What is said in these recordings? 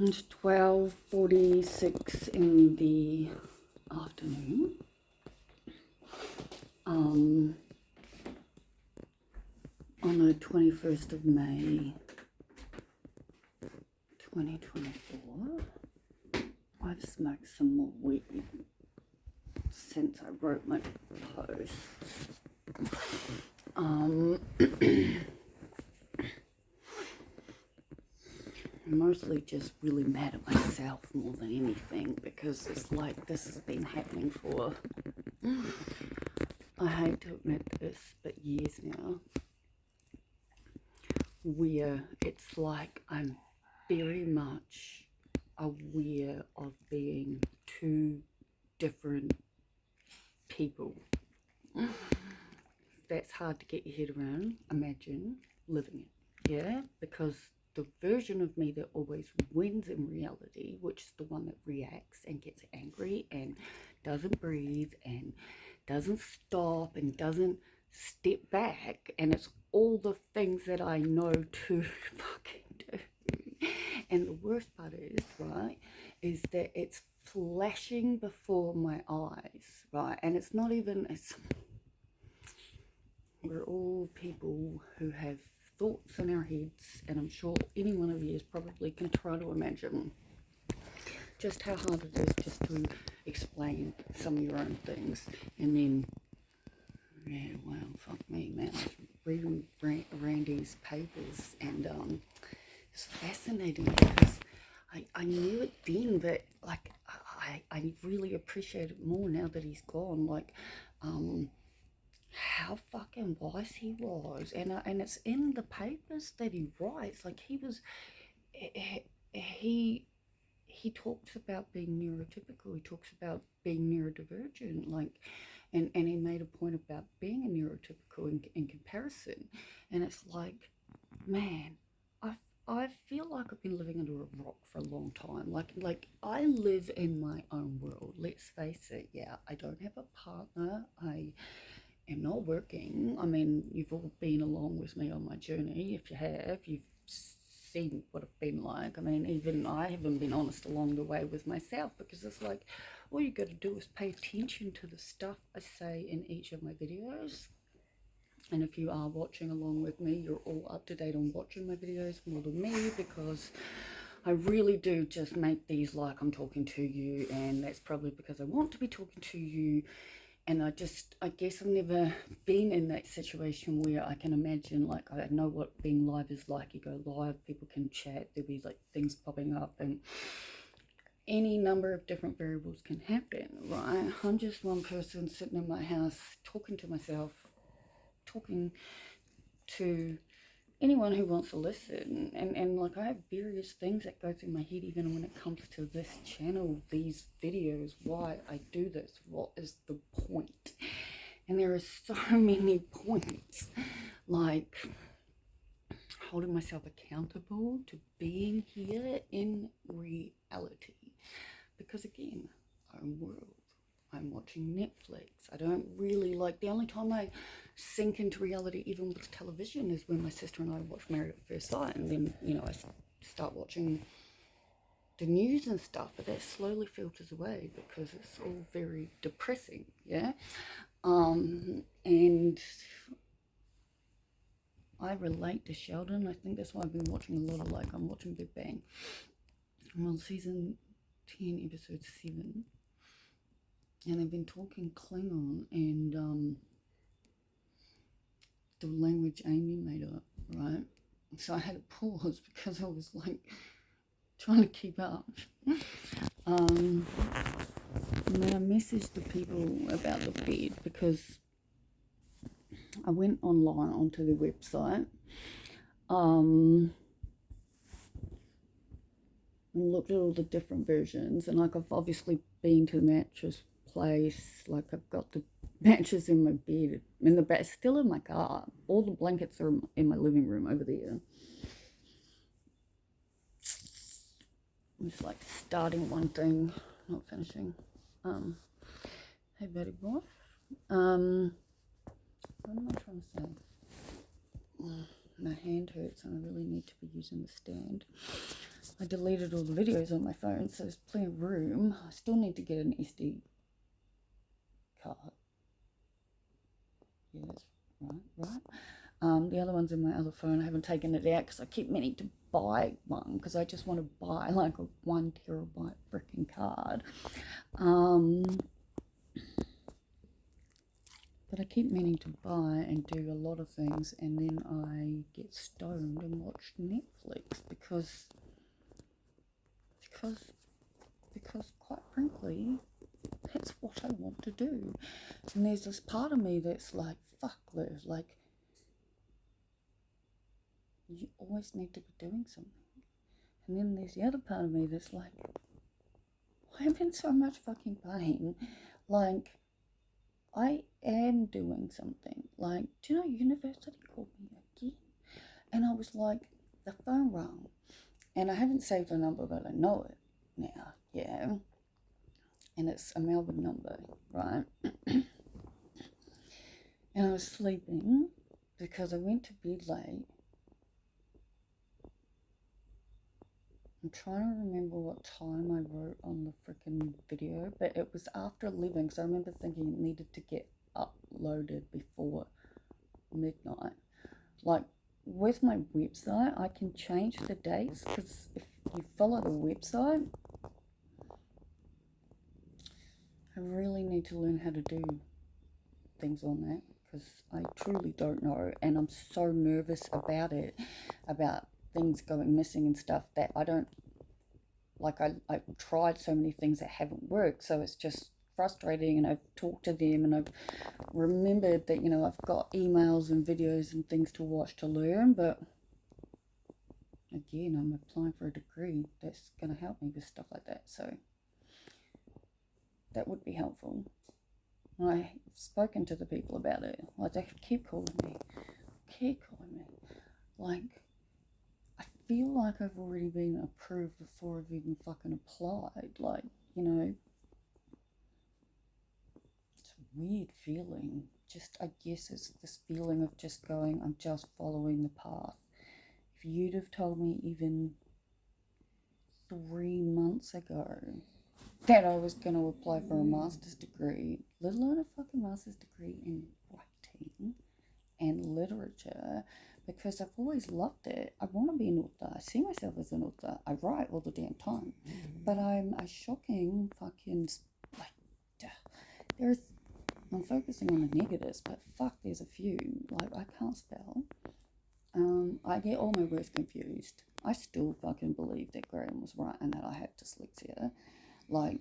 It's 12:46 in the afternoon. On the 21st of May, 2024. I've smoked some more weed since I wrote my post. I'm mostly just really mad at myself more than anything, because it's like this has been happening for, I hate to admit this, but years now, where it's like I'm very much aware of being two different people. That's hard to get your head around. Imagine living it, yeah? Because the version of me that always wins in reality, which is the one that reacts and gets angry and doesn't breathe and doesn't stop and doesn't step back, and it's all the things that I know to fucking do. And the worst part is, right, is that it's flashing before my eyes, right? And it's not even, we're all people who have thoughts in our heads, and I'm sure any one of you probably can try to imagine just how hard it is just to explain some of your own things. And then, yeah, well, fuck me, man. I was reading Randy's papers, and it's fascinating because I knew it then, but like I really appreciate it more now that he's gone. Like, how fucking wise he was, and it's in the papers that he writes. Like, he talks about being neurotypical. He talks about being neurodivergent. Like, and he made a point about being a neurotypical in comparison. And it's like, man, I feel like I've been living under a rock for a long time. Like I live in my own world. Let's face it. Yeah, I don't have a partner. I am not working. I mean, you've all been along with me on my journey. If you have, you've seen what I've been like. I mean, even I haven't been honest along the way with myself, because it's like, all you got to do is pay attention to the stuff I say in each of my videos. And if you are watching along with me, you're all up to date on watching my videos more than me, because I really do just make these like I'm talking to you, and that's probably because I want to be talking to you. And I guess I've never been in that situation where I can imagine, like, I know what being live is like. You go live, people can chat, there'll be like things popping up, and any number of different variables can happen, right? I'm just one person sitting in my house talking to myself, talking to anyone who wants to listen, and like, I have various things that go through my head even when it comes to this channel, these videos, why I do this, what is the point. And there are so many points, like holding myself accountable to being here in reality, because again, own world, I'm watching Netflix. I don't really like, the only time I sink into reality, even with television, is when my sister and I watch Married at First Sight, and then, you know, I start watching the news and stuff, but that slowly filters away because it's all very depressing, yeah? And I relate to Sheldon. I think that's why I've been watching a lot of, like, I'm watching Big Bang. I'm on season 10, episode 7. And they've been talking Klingon, and the language Amy made up, right? So I had to pause because I was like trying to keep up. And then I messaged the people about the bed, because I went online onto the website, and looked at all the different versions, and like, I've obviously been to the mattress place. Like, I've got the mattress in my bed, in the bed, still in my car. All the blankets are in my living room over there. I'm just like starting one thing, not finishing. Hey buddy boy. What am I trying to say? My hand hurts and I really need to be using the stand. I deleted all the videos on my phone, so there's plenty of room. I still need to get an SD card. Yeah, that's right. The other one's in my other phone. I haven't taken it out because I keep meaning to buy one because I just want to buy like a 1 terabyte freaking card. But I keep meaning to buy and do a lot of things, and then I get stoned and watch Netflix because quite frankly, that's what I want to do. And there's this part of me that's like, fuck Liv, like, you always need to be doing something. And then there's the other part of me that's like, why am I in so much fucking pain? Like, I am doing something. Like, do you know, university called me again? And I was like, the phone rang. And I haven't saved the number, but I know it now, yeah. And it's a Melbourne number, right? And I was sleeping because I went to bed late. I'm trying to remember what time I wrote on the freaking video, but it was after 11, because I remember thinking it needed to get uploaded before midnight. Like, with my website, I can change the dates, because if you follow the website, I really need to learn how to do things on that, because I truly don't know, and I'm so nervous about it, about things going missing and stuff, that I don't, like, I've tried so many things that haven't worked, so it's just frustrating, and I've talked to them, and I've remembered that, you know, I've got emails and videos and things to watch to learn, but again, I'm applying for a degree that's going to help me with stuff like that, so that would be helpful. I've spoken to the people about it. Like, they keep calling me. Like, I feel like I've already been approved before I've even fucking applied. Like, you know, it's a weird feeling. Just, I guess it's this feeling of just going, I'm just following the path. If you'd have told me even 3 months ago that I was going to apply for a master's degree, let alone a fucking master's degree in writing and literature, because I've always loved it. I want to be an author. I see myself as an author. I write all the damn time. But I'm a shocking fucking, like, I'm focusing on the negatives, but fuck, there's a few. Like, I can't spell. I get all my words confused. I still fucking believe that Graham was right and that I had dyslexia. Like,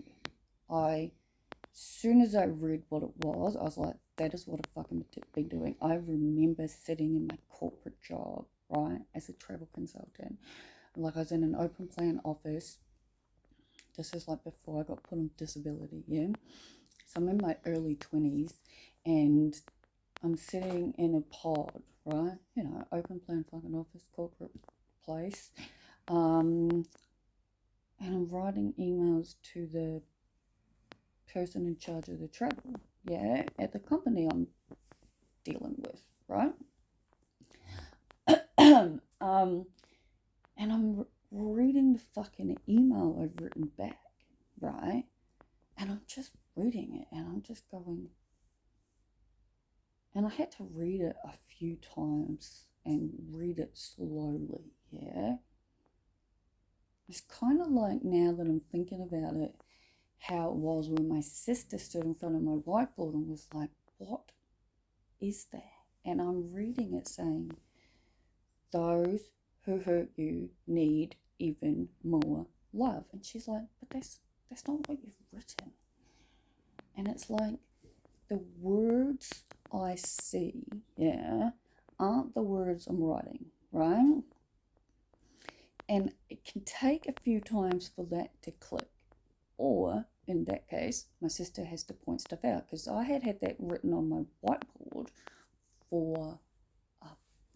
soon as I read what it was, I was like, that is what I've fucking been doing. I remember sitting in my corporate job, right, as a travel consultant. Like, I was in an open plan office. This is like before I got put on disability, yeah? So I'm in my early 20s, and I'm sitting in a pod, right? You know, open plan fucking office, corporate place. And I'm writing emails to the person in charge of the travel, yeah, at the company I'm dealing with, right? And I'm reading the fucking email I've written back, right? And I'm just reading it, and I'm just going, and I had to read it a few times and read it slowly, yeah? It's kind of like, now that I'm thinking about it, how it was when my sister stood in front of my whiteboard and was like, what is that? And I'm reading it saying, those who hurt you need even more love. And she's like, but that's not what you've written. And it's like, the words I see, yeah, aren't the words I'm writing, right? And it can take a few times for that to click. Or, in that case, my sister has to point stuff out, because I had that written on my whiteboard for a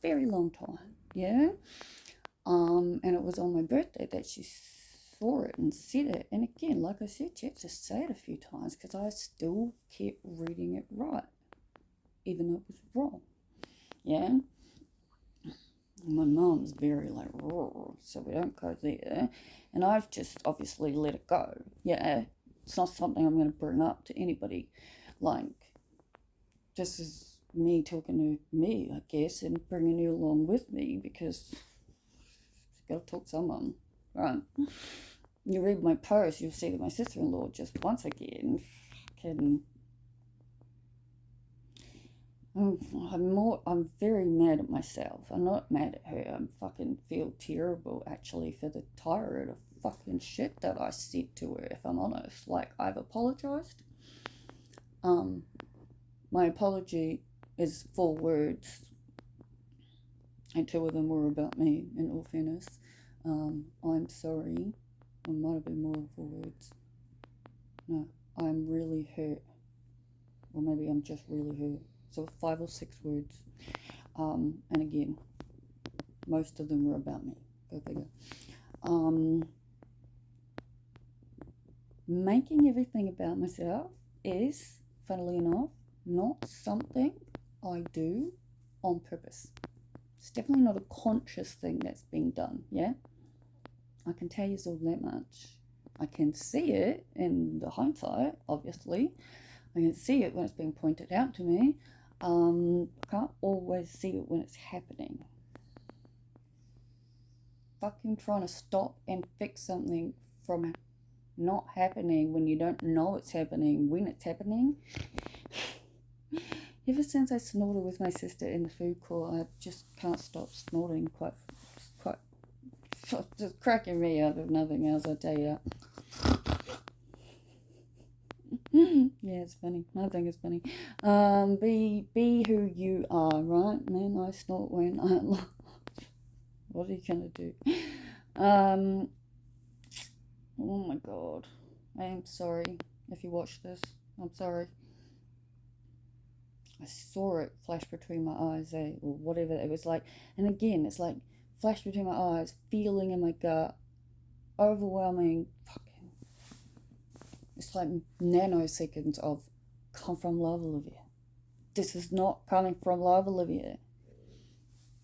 very long time, yeah? And it was on my birthday that she saw it and said it. And again, like I said, she had to say it a few times, because I still kept reading it right, even though it was wrong, yeah? My mum's very like raw, so we don't go there. And I've just obviously let it go. Yeah, it's not something I'm going to bring up to anybody. Like, this is me talking to me, I guess, and bringing you along with me because I've got to talk to someone, right? You read my post, you'll see that my sister-in-law just once again fucking. I'm very mad at myself. I'm not mad at her. I fucking feel terrible actually for the tirade of fucking shit that I said to her, if I'm honest. Like, I've apologized. My apology is 4 words, and 2 of them were about me, in all fairness. I'm sorry. It might have been more than 4 words. No, I'm really hurt. Or maybe I'm just really hurt. So 5 or 6 words. And again, most of them were about me. Go figure. Making everything about myself is, funnily enough, not something I do on purpose. It's definitely not a conscious thing that's being done, yeah? I can tell you all that much. I can see it in the hindsight, obviously. I can see it when it's being pointed out to me. I can't always see it when it's happening. Fucking trying to stop and fix something from not happening when you don't know it's happening when it's happening. Ever since I snorted with my sister in the food court, I just can't stop snorting. Quite just cracking me up if nothing else, I tell you. Yeah, it's funny. I think it's funny. Be who you are, right? Man, I snort when I love. What are you gonna do? Oh my god. I am sorry if you watch this. I'm sorry. I saw it flash between my eyes, or whatever it was like. And again, it's like flash between my eyes, feeling in my gut, overwhelming fucking. It's like nanoseconds of come from love, Olivia. This is not coming from love, Olivia.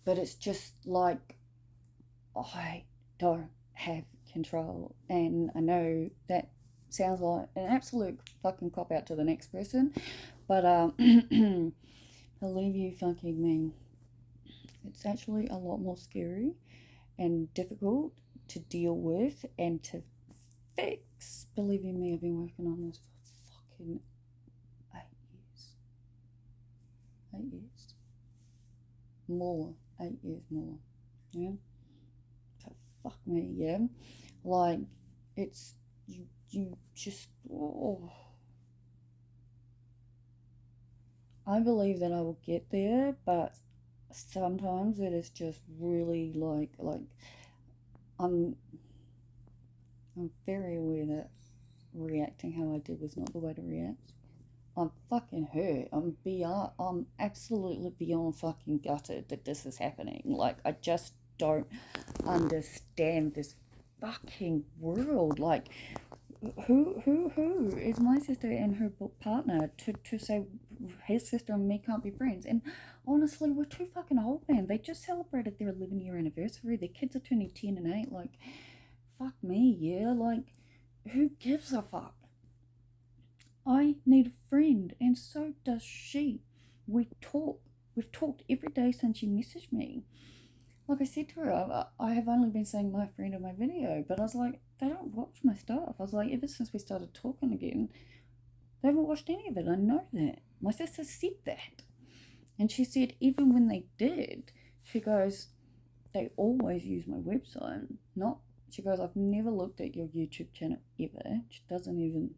But it's just like I don't have control. And I know that sounds like an absolute fucking cop out to the next person. But believe you fucking me, it's actually a lot more scary and difficult to deal with and to fix. Believe you me, I've been working on this for fucking 8 years. 8 years. More. 8 years more. Yeah? So fuck me, yeah? Like, it's, you just, oh. I believe that I will get there, but sometimes it is just really like I'm very aware that reacting how I did was not the way to react. I'm fucking hurt. I'm absolutely beyond fucking gutted that this is happening. Like, I just don't understand this fucking world. Like, who is my sister and her partner to say his sister and me can't be friends? And honestly, we're too fucking old, man. They just celebrated their 11-year anniversary. Their kids are turning 10 and 8. Like, fuck me, yeah? Like, who gives a fuck? I need a friend, and so does she. We've talked every day since she messaged me. Like I said to her, I have only been saying my friend in my video, but I was like, they don't watch my stuff. I was like, ever since we started talking again, they haven't watched any of it. I know that. My sister said that. And she said, even when they did, she goes, they always use my website. She goes, I've never looked at your YouTube channel ever. She doesn't even,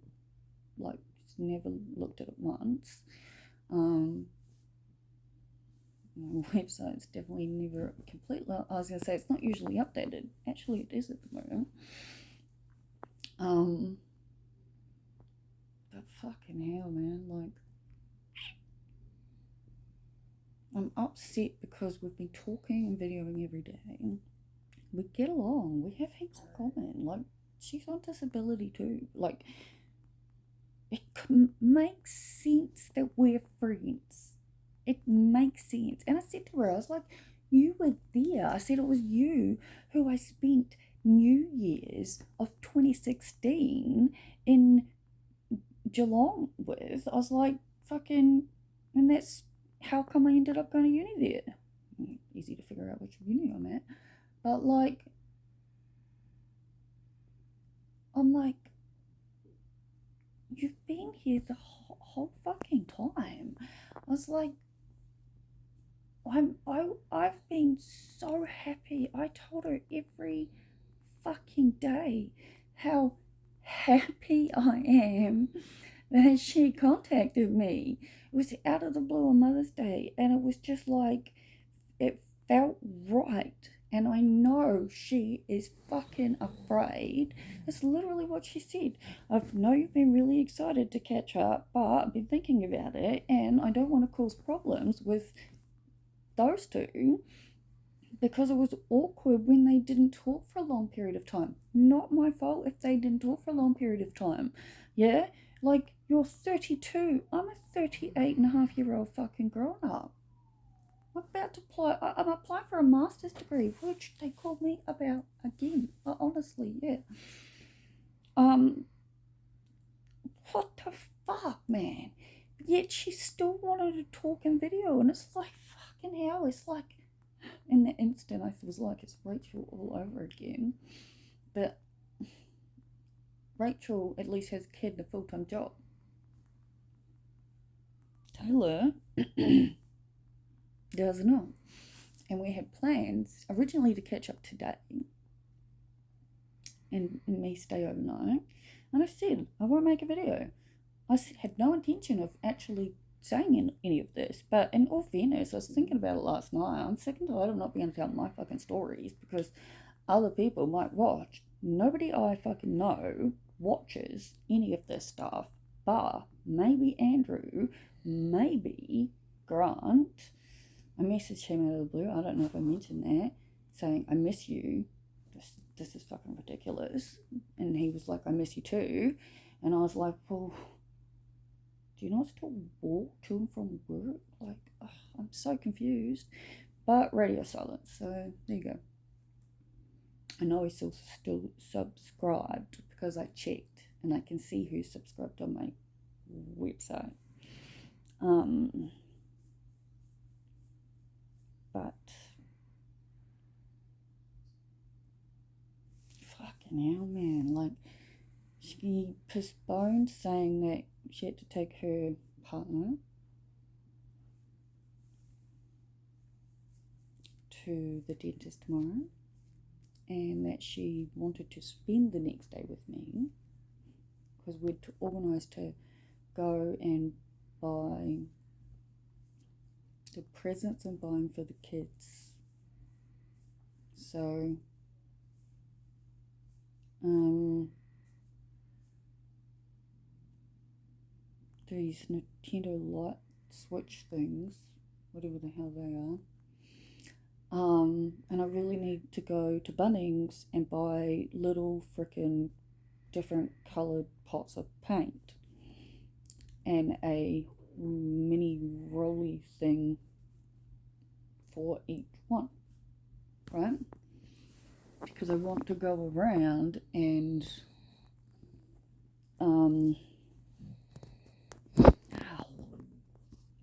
she's never looked at it once. My website's definitely never complete. I was going to say, it's not usually updated. Actually, it is at the moment. But fucking hell, man. Like, I'm upset because we've been talking and videoing every day. We get along. We have heaps in common. Like, she's on disability too. Like, it makes sense that we're friends. It makes sense. And I said to her, I was like, You were there. I said it was you who I spent New Year's of 2016 in Geelong with. I was like, fucking, and that's how come I ended up going to uni there. Easy to figure out which uni I'm at. But like, I'm like, you've been here the whole fucking time. I was like, I've been so happy. I told her every fucking day how happy I am that she contacted me. It was out of the blue on Mother's Day, and it was just like, it felt right. And I know she is fucking afraid. That's literally what she said. I know you've been really excited to catch up, but I've been thinking about it, and I don't want to cause problems with those two because it was awkward when they didn't talk for a long period of time. Not my fault if they didn't talk for a long period of time. Yeah? Like, you're 32. I'm a 38-and-a-half-year-old fucking grown-up. I'm about to apply. I'm applying for a master's degree, which they called me about again. Honestly, yeah. What the fuck, man? Yet she still wanted to talk in video, and it's like, fucking hell. It's like, in that instant, I was like, it's Rachel all over again. But Rachel at least has a kid and a full-time job. Taylor does not. And we had plans originally to catch up today and me stay overnight. And I said, I won't make a video. I had no intention of actually saying any of this, but in all fairness, I was thinking about it last night. I'm sick and tired of not being able to tell my fucking stories because other people might watch. Nobody I fucking know watches any of this stuff, but maybe Andrew, maybe Grant. I messaged him out of the blue. I don't know if I mentioned that, saying, I miss you. This is fucking ridiculous. And he was like, I miss you too. And I was like, well, do you not still walk to and from work? Like, ugh, I'm so confused. But radio silence, so there you go. I know he's still subscribed because I checked and I can see who's subscribed on my website. But fucking hell, man, like, she postponed saying that she had to take her partner to the dentist tomorrow, and that she wanted to spend the next day with me because we'd organised to go and buy the presents I'm buying for the kids. So, these Nintendo light switch things, whatever the hell they are. And I really need to go to Bunnings and buy little frickin' different coloured pots of paint and a mini rolly thing for each one, right? Because I want to go around and ow,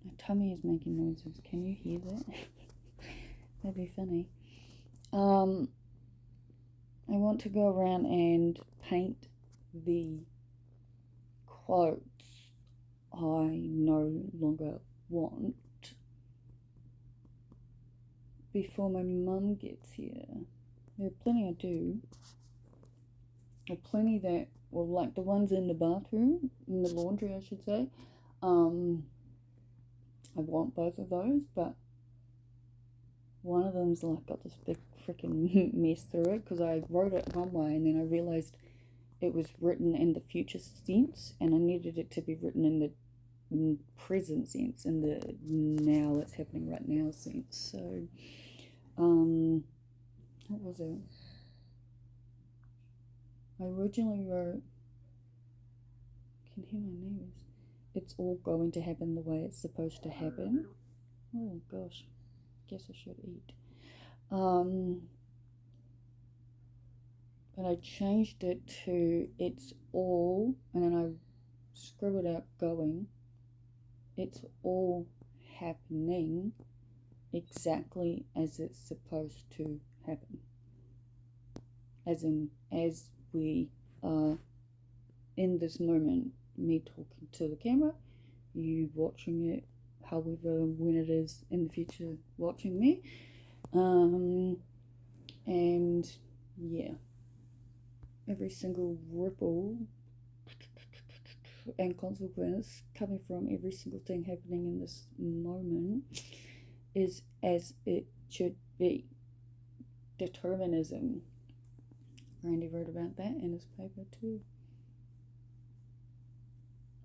my tummy is making noises. Can you hear that? That'd be funny. I want to go around and paint the quotes I no longer want before my mum gets here. There are plenty I do. Or plenty that, well, like the ones in the bathroom, in the laundry, I should say. I want both of those, but one of them's like got this big freaking mess through it because I wrote it one way and then I realised it was written in the future sense and I needed it to be written in the present sense, in the now, that's happening right now sense. So, what was it? I originally wrote, can hear my neighbours. It's all going to happen the way it's supposed to happen. Oh gosh, guess I should eat. Um, but I changed it to it's all, and then I scribbled out going, it's all happening exactly as it's supposed to happen. As in, as we are in this moment, me talking to the camera, you watching it, however, when it is in the future watching me. And yeah, every single ripple and consequence coming from every single thing happening in this moment is as it should be. Determinism. Randy wrote about that in his paper too.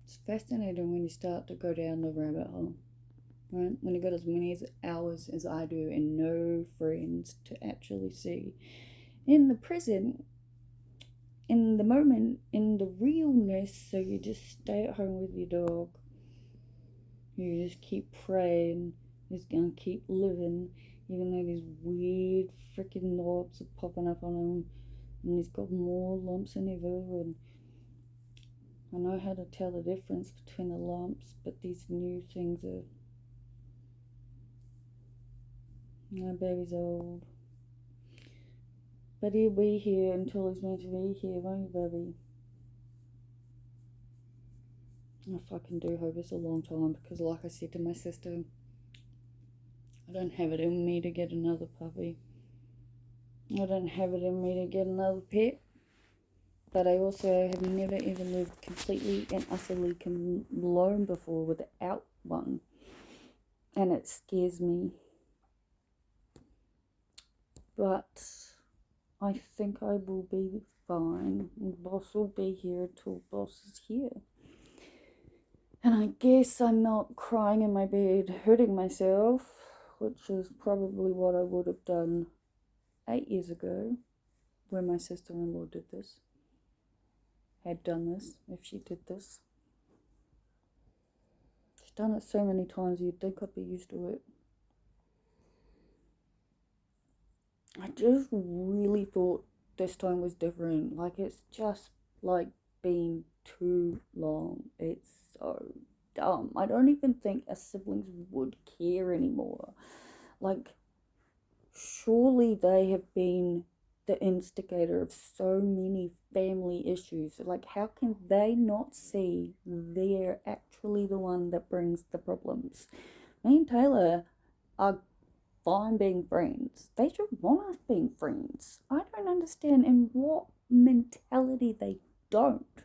It's fascinating when you start to go down the rabbit hole, right? When you've got as many hours as I do and no friends to actually see in the present, in the moment, in the realness. So you just stay at home with your dog. You just keep praying. He's gonna keep living, even though these weird freaking knobs are popping up on him, and he's got more lumps than ever. And I know how to tell the difference between the lumps, but these new things are. My baby's old, but he'll be here until he's meant to be here, won't you, baby? I fucking do hope it's a long time, because like I said to my sister, I don't have it in me to get another puppy. I don't have it in me to get another pet. But I also have never ever lived completely and utterly alone before without one. And it scares me. But I think I will be fine. And Boss will be here until Boss is here. And I guess I'm not crying in my bed, hurting myself, which is probably what I would have done 8 years ago when my sister-in-law did this. Had done this, if she did this. She's done it so many times, you'd think I'd be used to it. I just really thought this time was different. Like, it's just like been too long. It's so dumb. I don't even think our siblings would care anymore. Like, surely they have been the instigator of so many family issues. Like, how can they not see they're actually the one that brings the problems? Me and Taylor are fine being friends. They should want us being friends. I don't understand in what mentality they don't.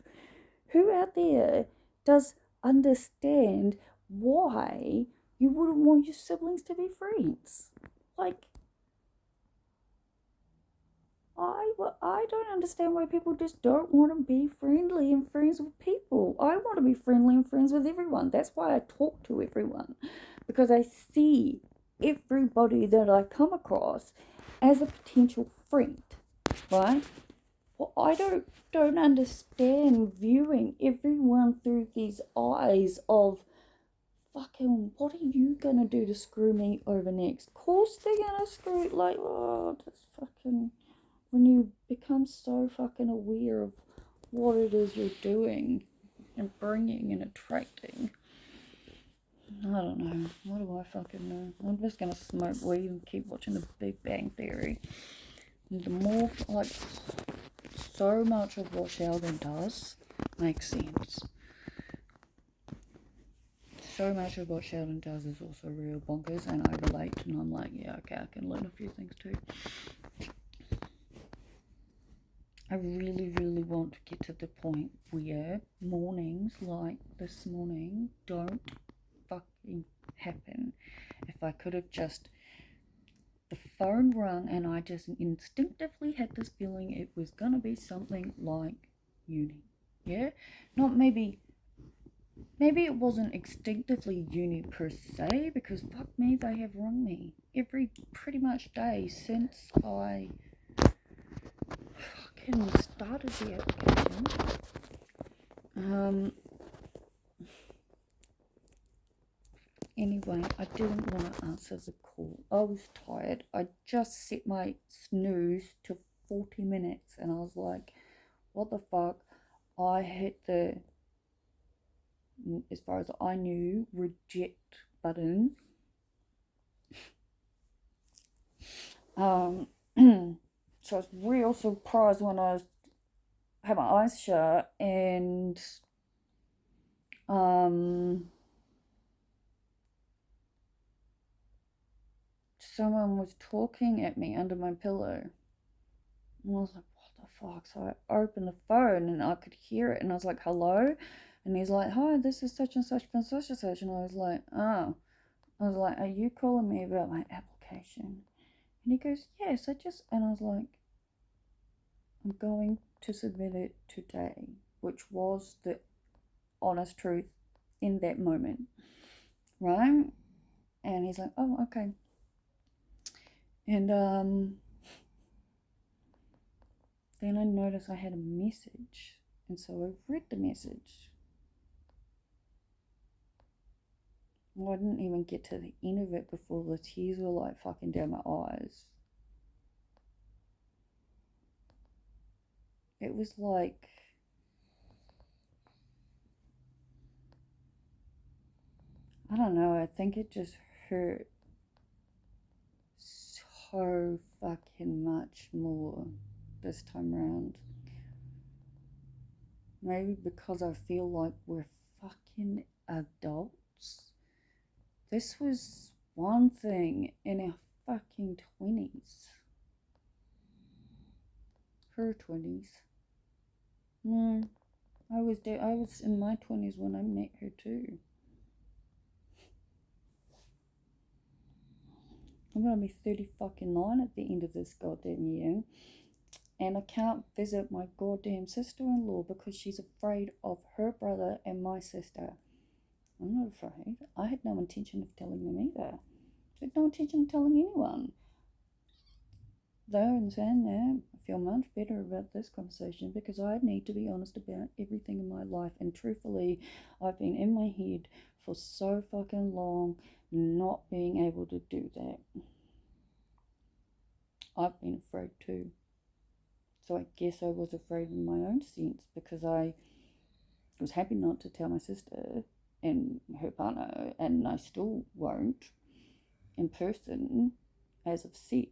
Who out there does understand why you wouldn't want your siblings to be friends? Like, I don't understand why people just don't want to be friendly and friends with people. I want to be friendly and friends with everyone. That's why I talk to everyone, because I see everybody that I come across as a potential friend, right? Well, I don't understand viewing everyone through these eyes of fucking, what are you gonna do to screw me over next? Of course they're gonna screw, like, oh, just fucking, when you become so fucking aware of what it is you're doing and bringing and attracting. I don't know. What do I fucking know? I'm just gonna smoke weed and keep watching The Big Bang Theory. And the more, like, so much of what Sheldon does makes sense. So much of what Sheldon does is also real bonkers, and I relate, and I'm like, yeah, okay, I can learn a few things too. I really, really want to get to the point where mornings like this morning don't fucking happen. If I could have just, the phone rang and I just instinctively had this feeling it was gonna be something like uni. Yeah? Not maybe it wasn't instinctively uni per se, because fuck me, they have rung me every pretty much day since I fucking started the application. Anyway, I didn't want to answer the call. I was tired. I just set my snooze to 40 minutes and I was like, what the fuck? I hit the, as far as I knew, reject button. So I was real surprised when I had my eyes shut and someone was talking at me under my pillow. And I was like, what the fuck? So I opened the phone and I could hear it and I was like, hello? And he's like, hi, this is such and such from such and such. And I was like, oh. I was like, are you calling me about my application? And he goes, yes, and I was like, I'm going to submit it today, which was the honest truth in that moment, right? And he's like, oh, okay. And then I noticed I had a message, and so I read the message. Well, I didn't even get to the end of it before the tears were like fucking down my eyes. It was like, I don't know, I think it just hurt so fucking much more this time around. Maybe because I feel like we're fucking adults. This was one thing in our fucking 20s. Her 20s. No, I was in my 20s when I met her too. I'm gonna be 30 fucking 9 at the end of this goddamn year. And I can't visit my goddamn sister-in-law because she's afraid of her brother and my sister. I'm not afraid. I had no intention of telling them either. I had no intention of telling anyone. Though, in saying that, I feel much better about this conversation because I need to be honest about everything in my life. And truthfully, I've been in my head for so fucking long not being able to do that. I've been afraid too. So I guess I was afraid in my own sense because I was happy not to tell my sister and her partner, and I still won't in person, as I've said.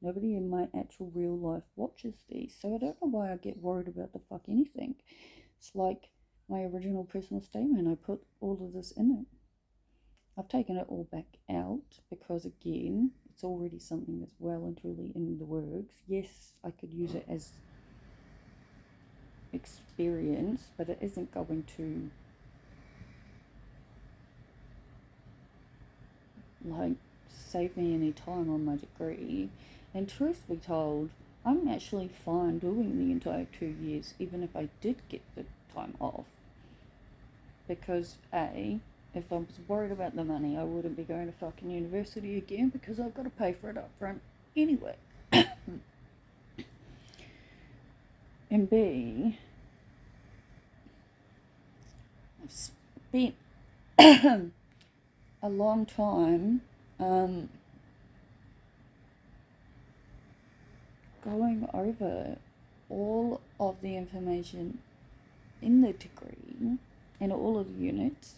Nobody in my actual real life watches these, so I don't know why I get worried about the fuck anything. It's like my original personal statement, I put all of this in it. I've taken it all back out because, again, it's already something that's well and truly in the works. Yes, I could use it as experience, but it isn't going to, like, save me any time on my degree. And truth be told, I'm actually fine doing the entire 2 years, even if I did get the time off. Because A, if I was worried about the money, I wouldn't be going to fucking university again because I've got to pay for it up front anyway. And B, I've spent a long time going over all of the information in the degree and all of the units.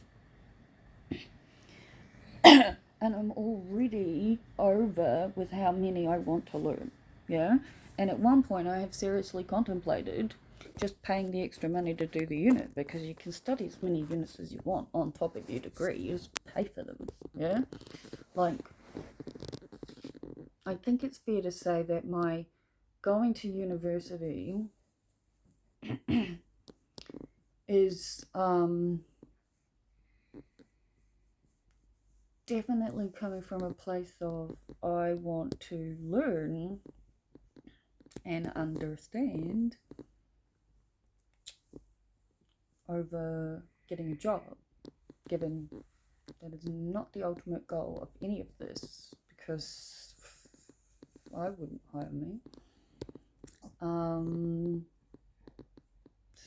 And I'm already over with how many I want to learn, yeah? And at one point I have seriously contemplated just paying the extra money to do the unit, because you can study as many units as you want on top of your degree. You just pay for them, yeah? Like, I think it's fair to say that my going to university is definitely coming from a place of I want to learn and understand over getting a job, given that is not the ultimate goal of any of this, because I wouldn't hire me.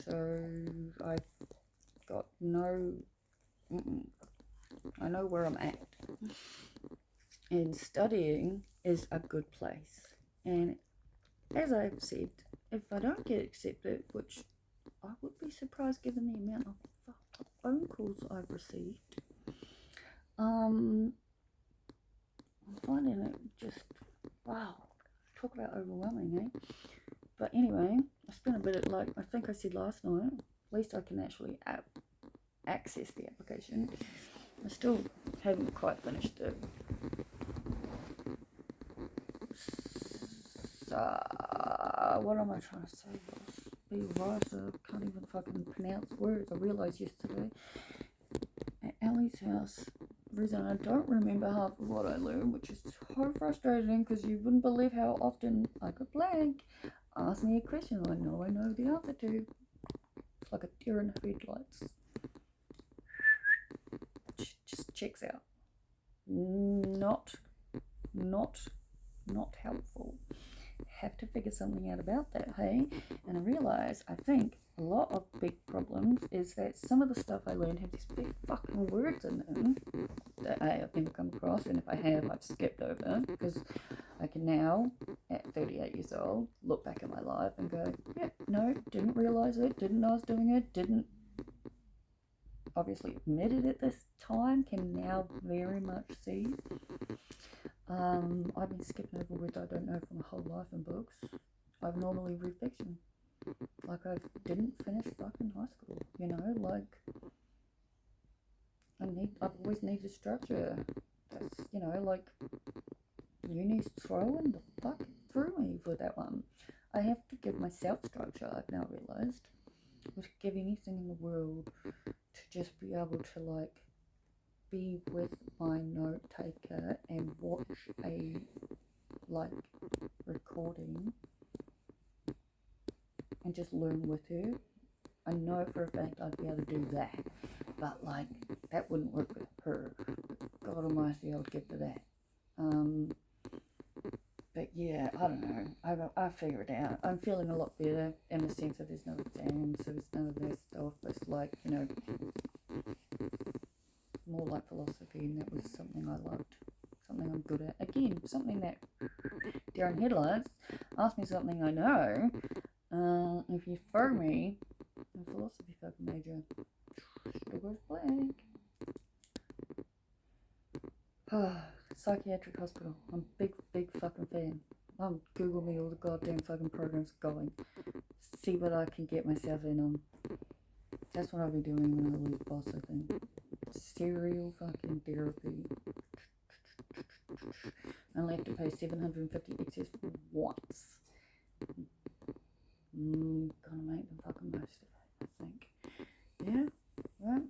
So I've got no I know where I'm at. And studying is a good place. And as I've said, if I don't get accepted, which I would be surprised given the amount of phone calls I've received, I'm finding it just, wow, talk about overwhelming, eh? But anyway, I spent a bit of, like, I think I said last night, at least I can actually access the application. I still haven't quite finished it. So, what am I trying to say? Be a writer, can't even fucking pronounce words. I realised yesterday at Ellie's house, the reason I don't remember half of what I learned, which is so frustrating because you wouldn't believe how often I could blank. Ask me a question I know the answer to. It's like a deer in headlights. Just checks out. Not helpful. Have to figure something out about that, hey? And I realise, I think a lot of big problems is that some of the stuff I learned have these big fucking words in them that I've never come across, and if I have, I've skipped over, because I can now, at 38 years old, look back at my life and go, yeah, no, didn't realise it, didn't know I was doing it, didn't obviously admit it at this time, can now very much see. I've been skipping over words I don't know for my whole life in books. I've normally read fiction. Like, I didn't finish fucking high school, you know, like, I've always needed structure. That's, you know, like, uni's throwing the fuck through me for that one. I have to give myself structure, I've now realised. I would give anything in the world to just be able to, like, be with my note taker and watch a, like, recording and just learn with her. I know for a fact I'd be able to do that, but, like, that wouldn't work with her. God almighty, I'll get to that. But yeah, I don't know. I figure it out. I'm feeling a lot better in the sense that there's no exams, so there's none of that stuff. It's like, you know, more like philosophy, and that was something I loved, something I'm good at. Again, something that Darren Headlights asked me something I know. If you throw me a philosophy fucking major, still goes blank. Psychiatric hospital. I'm big fucking fan. Google me all the goddamn fucking programs going. See what I can get myself in on. That's what I'll be doing when I leave boss, I think. Serial fucking therapy. I only have to pay $750 excess once. Gonna make the fucking most of it, I think. Yeah, right?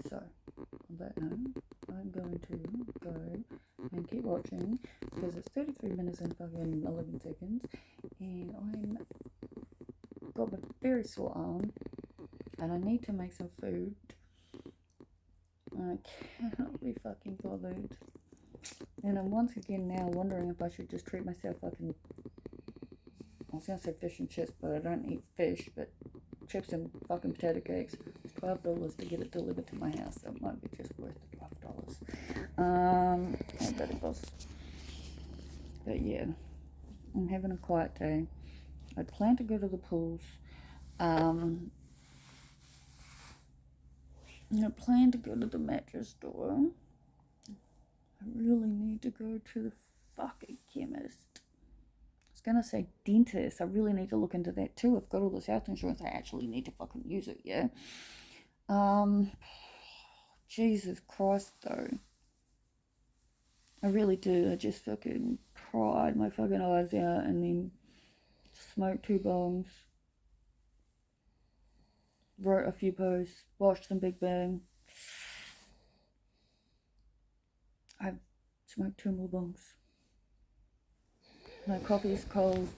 So, on that note, I'm going to go and keep watching because it's 33 minutes and fucking 11 seconds, and I'm got a very sore arm, and I need to make some food. I cannot be fucking bothered, and I'm once again now wondering if I should just treat myself fucking, I was gonna say fish and chips, but I don't eat fish, but chips and fucking potato cakes. It's $12 to get it delivered to my house, so it might be just worth the $12. I bet it was. But yeah, I'm having a quiet day. I plan to go to the pools. I plan to go to the mattress store. I really need to go to the fucking chemist. I was gonna say dentist. I really need to look into that too. I've got all this health insurance. I actually need to fucking use it, yeah? Jesus Christ, though. I really do. I just fucking cried my fucking eyes out and then smoked 2 bongs. Wrote a few posts. Watched some Big Bang. I've smoked 2 more bongs. My coffee is cold.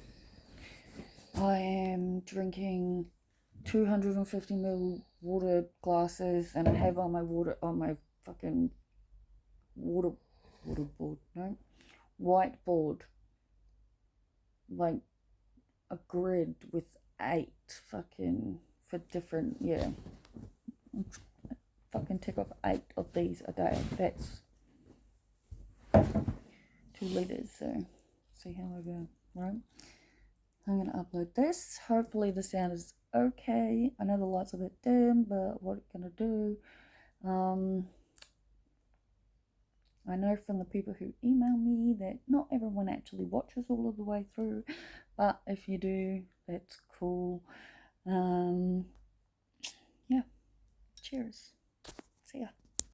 I am drinking 250ml water glasses, and I have on my fucking whiteboard, like a grid with 8 fucking for different, yeah. Fucking tick off 8 of calories a day. That's 2 liters. So see how I go, right? I'm going to upload this. Hopefully the sound is okay. I know the light's a bit dim, but what can I do? I know from the people who email me that not everyone actually watches all of the way through, but if you do, that's cool. Yeah, cheers. See ya.